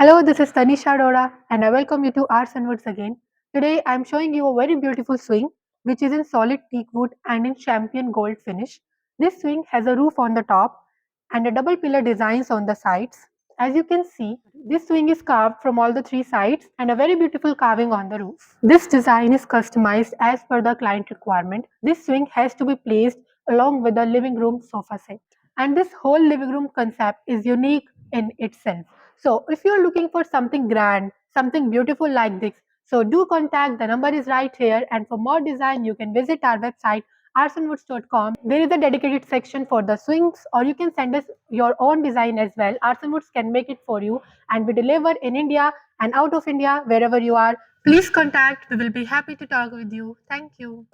Hello, this is Tanisha Dora and I welcome you to Aarsun once again. Today I am showing you a very beautiful swing which is in solid teak wood and in champion gold finish. This swing has a roof on the top and a double pillar designs on the sides. As you can see, this swing is carved from all the three sides and a very beautiful carving on the roof. This design is customized as per the client requirement. This swing has to be placed along with the living room sofa set. And this whole living room concept is unique in itself. So if you're looking for something grand, something beautiful like this, so do contact, the number is right here, and for more design you can visit our website arsonwoods.com. There is a dedicated section for the swings, or you can send us your own design as well. Arson Woods can make it for you, and we deliver in India and out of India wherever you are. Please contact, we will be happy to talk with you. Thank you.